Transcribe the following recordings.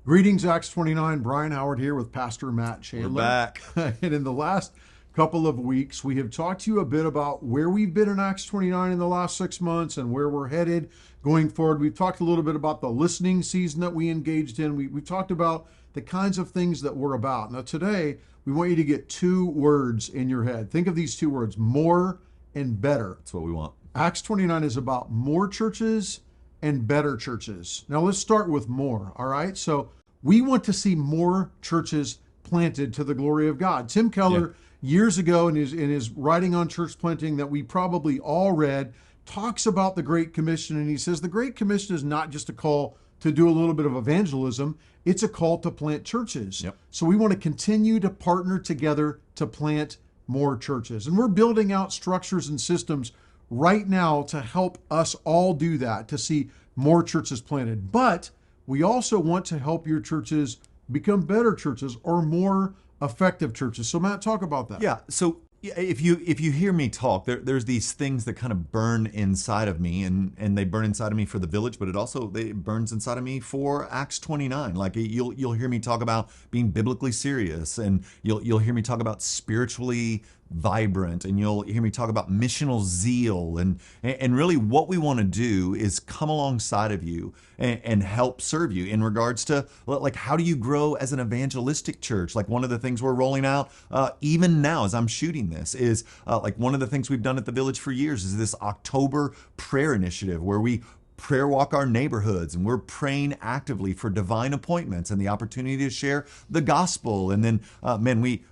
Greetings, Acts 29. Brian Howard here with Pastor Matt Chandler. We're back. And in the last couple of weeks, we have talked to you a bit about where we've been in Acts 29 in the last 6 months and where we're headed going forward. We've talked a little bit about the listening season that we engaged in. We've talked about the kinds of things that we're about. Now today, we want you to get 2 words in your head. Think of these 2 words, more and better. That's what we want. Acts 29 is about more churches and better churches. Now let's start with more, all right? So we want to see more churches planted to the glory of God. Tim Keller, years ago in his writing on church planting that we probably all read, talks about the Great Commission, and he says the Great Commission is not just a call to do a little bit of evangelism, it's a call to plant churches. Yep. So we want to continue to partner together to plant more churches. And we're building out structures and systems right now to help us all do that, to see more churches planted. But we also want to help your churches become better churches or more effective churches. So Matt, talk about that. Yeah. So if you hear me talk, there's these things that kind of burn inside of me, and they burn inside of me for the village, but it burns inside of me for Acts 29. Like you'll hear me talk about being biblically serious, and you'll hear me talk about spiritually vibrant, and you'll hear me talk about missional zeal, and really what we want to do is come alongside of you and help serve you in regards to, like, how do you grow as an evangelistic church? Like, one of the things we're rolling out even now as I'm shooting this is like one of the things we've done at the village for years is this October prayer initiative where we prayer walk our neighborhoods, and we're praying actively for divine appointments and the opportunity to share the gospel. And then,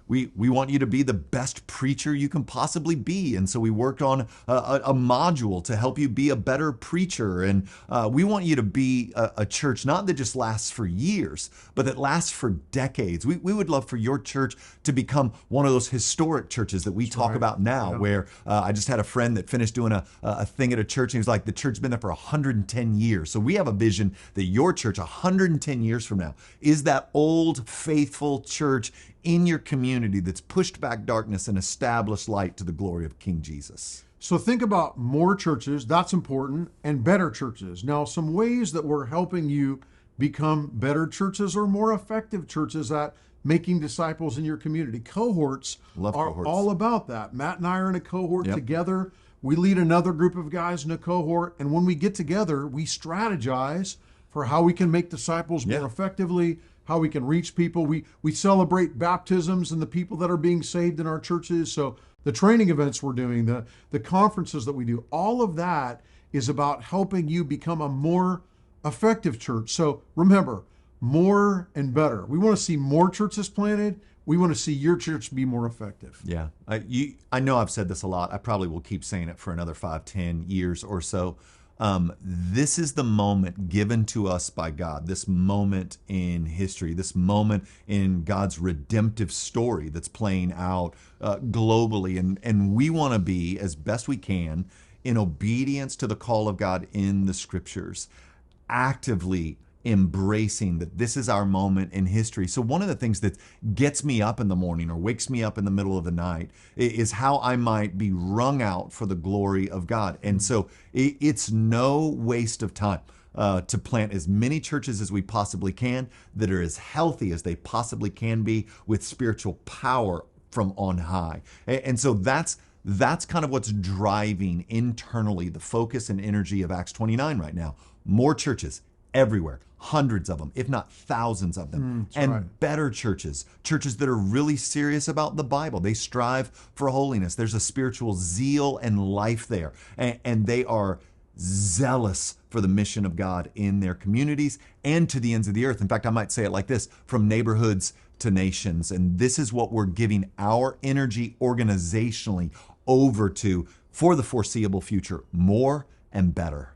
we want you to be the best preacher you can possibly be. And so we worked on a module to help you be a better preacher. And we want you to be a church not that just lasts for years, but that lasts for decades. We would love for your church to become one of those historic churches that we talk about now, where I just had a friend that finished doing a thing at a church, and he was like, the church's been there for 110 years. So we have a vision that your church 110 years from now is that old faithful church in your community that's pushed back darkness and established light to the glory of King Jesus. So think about more churches, that's important, and better churches. Now, some ways that we're helping you become better churches or more effective churches at making disciples in your community. Cohorts are all about that. Matt and I are in a cohort together. We lead another group of guys in a cohort, and when we get together, we strategize for how we can make disciples more effectively, how we can reach people. We celebrate baptisms and the people that are being saved in our churches. So the training events we're doing, the conferences that we do, all of that is about helping you become a more effective church. So remember, more and better. We want to see more churches planted. We want to see your church be more effective. Yeah. I know I've said this a lot. I probably will keep saying it for another 5, 10 years or so. This is the moment given to us by God, this moment in history, this moment in God's redemptive story that's playing out globally. And we want to be, as best we can, in obedience to the call of God in the scriptures, actively embracing that this is our moment in history. So one of the things that gets me up in the morning or wakes me up in the middle of the night is how I might be wrung out for the glory of God. And so it's no waste of time to plant as many churches as we possibly can that are as healthy as they possibly can be with spiritual power from on high. And so that's kind of what's driving internally the focus and energy of Acts 29 right now. More churches everywhere, hundreds of them, if not thousands of them, better churches that are really serious about the Bible. They strive for holiness. There's a spiritual zeal and life there, and they are zealous for the mission of God in their communities and to the ends of the earth. In fact, I might say it like this, from neighborhoods to nations. And this is what we're giving our energy organizationally over to for the foreseeable future, more and better.